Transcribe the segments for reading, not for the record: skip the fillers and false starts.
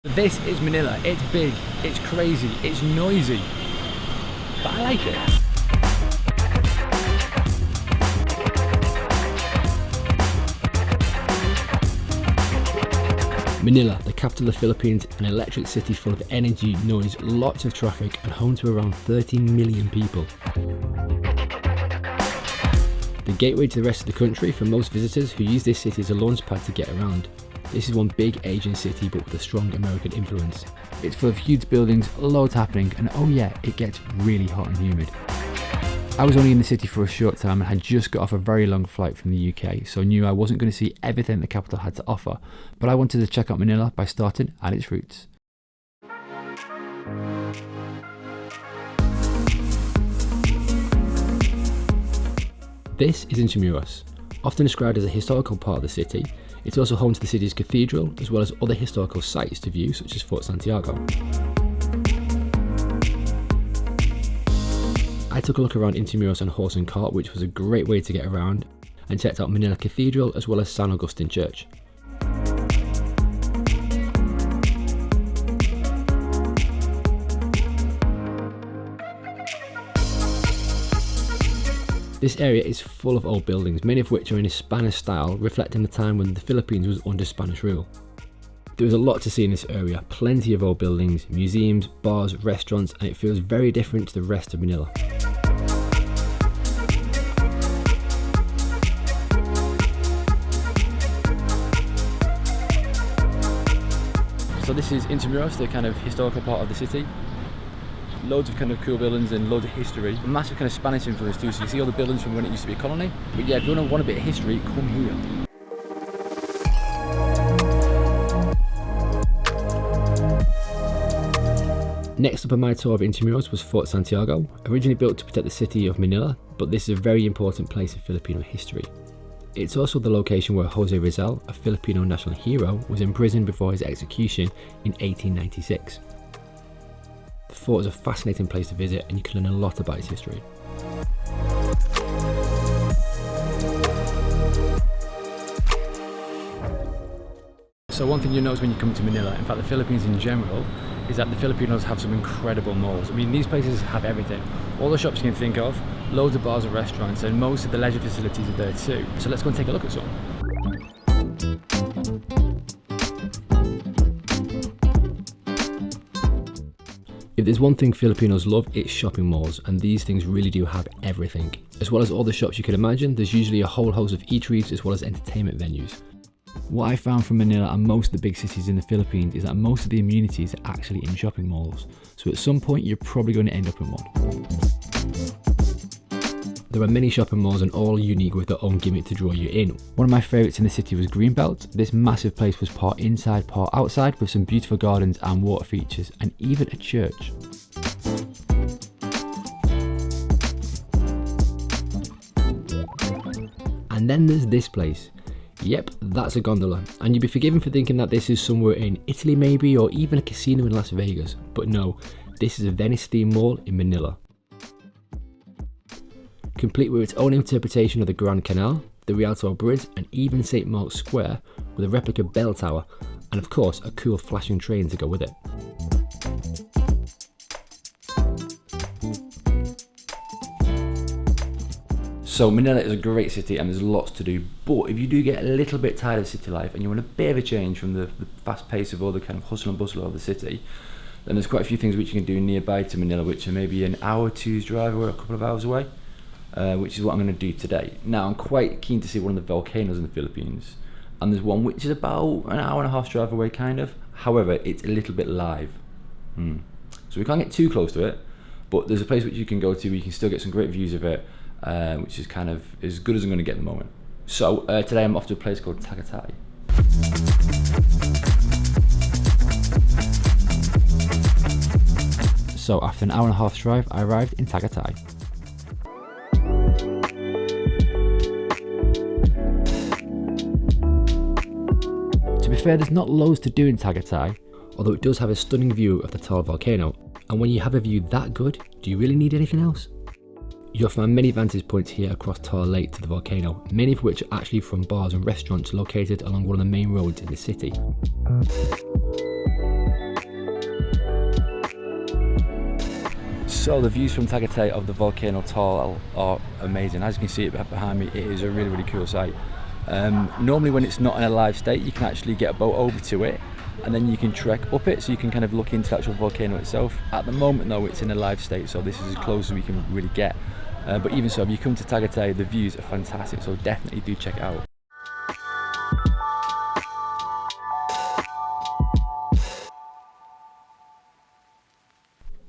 This is Manila. It's big, it's crazy, it's noisy, but I like it. Manila, the capital of the Philippines, an electric city full of energy, noise, lots of traffic, and home to around 13 million people. The gateway to the rest of the country for most visitors who use this city as a launch pad to get around. This is one big Asian city but with a strong American influence. It's full of huge buildings, loads happening, and oh yeah, it gets really hot and humid. I was only in the city for a short time and had just got off a very long flight from the UK, so I knew I wasn't going to see everything the capital had to offer, but I wanted to check out Manila by starting at its roots. This is Intramuros. Often described as a historical part of the city, it's also home to the city's cathedral, as well as other historical sites to view, such as Fort Santiago. I took a look around Intimus on horse and cart, which was a great way to get around, and checked out Manila Cathedral as well as San Agustin Church. This area is full of old buildings, many of which are in a Spanish style, reflecting the time when the Philippines was under Spanish rule. There was a lot to see in this area, plenty of old buildings, museums, bars, restaurants, and it feels very different to the rest of Manila. So this is Intimus, the kind of historical part of the city. Loads of kind of cool buildings and loads of history. A massive kind of Spanish influence too, so you see all the buildings from when it used to be a colony. But yeah, if you want a bit of history, come here. Next up on my tour of Intramuros was Fort Santiago, originally built to protect the city of Manila, but this is a very important place in Filipino history. It's also the location where Jose Rizal, a Filipino national hero, was imprisoned before his execution in 1896. The fort is a fascinating place to visit and you can learn a lot about its history. So one thing you'll notice when you come to Manila, in fact the Philippines in general, is that the Filipinos have some incredible malls. I mean, these places have everything. All the shops you can think of, loads of bars and restaurants, and most of the leisure facilities are there too. So let's go and take a look at some. If there's one thing Filipinos love, it's shopping malls, and these things really do have everything. As well as all the shops you can imagine, there's usually a whole host of eateries as well as entertainment venues. What I found from Manila and most of the big cities in the Philippines is that most of the amenities are actually in shopping malls, so at some point you're probably going to end up in one. There are many shopping malls and all unique with their own gimmick to draw you in. One of my favourites in the city was Greenbelt. This massive place was part inside, part outside, with some beautiful gardens and water features, and even a church. And then there's this place. Yep, that's a gondola, and you'd be forgiven for thinking that this is somewhere in Italy maybe, or even a casino in Las Vegas, but no, this is a Venice themed mall in Manila. Complete with its own interpretation of the Grand Canal, the Rialto Bridge, and even St. Mark's Square, with a replica bell tower, and of course a cool flashing train to go with it. So Manila is a great city and there's lots to do, but if you do get a little bit tired of city life and you want a bit of a change from the fast pace of all the kind of hustle and bustle of the city, then there's quite a few things which you can do nearby to Manila, which are maybe an hour or two's drive or a couple of hours away, which is what I'm going to do today. Now I'm quite keen to see one of the volcanoes in the Philippines, and there's one which is about an hour and a half drive away kind of, however it's a little bit live. So we can't get too close to it, but there's a place which you can go to where you can still get some great views of it, which is kind of as good as I'm going to get at the moment. So today I'm off to a place called Takatai. So after an hour and a half drive, I arrived in Tagatai. To be fair, there's not loads to do in Tagatai, although it does have a stunning view of the Taal Volcano. And when you have a view that good, do you really need anything else? You'll find many vantage points here across Taal Lake to the volcano, many of which are actually from bars and restaurants located along one of the main roads in the city. So the views from Tagatai of the volcano Taal are amazing. As you can see it behind me, it is a really cool sight. Normally when it's not in a live state, you can actually get a boat over to it and then you can trek up it, so you can kind of look into the actual volcano itself. At the moment though, it's in a live state, so this is as close as we can really get. But even so, if you come to Tagatai, the views are fantastic, so definitely do check it out.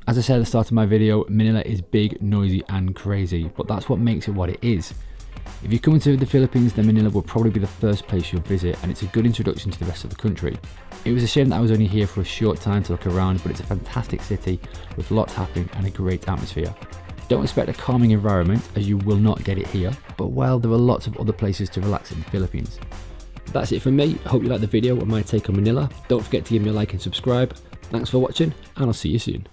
As I said at the start of my video, Manila is big, noisy and crazy, but that's what makes it what it is. If you come to the Philippines, then Manila will probably be the first place you'll visit, and it's a good introduction to the rest of the country. It was a shame that I was only here for a short time to look around, but it's a fantastic city with lots happening and a great atmosphere. Don't expect a calming environment, as you will not get it here, but well, there are lots of other places to relax in the Philippines. That's it from me. I hope you liked the video and my take on Manila. Don't forget to give me a like and subscribe. Thanks for watching, and I'll see you soon.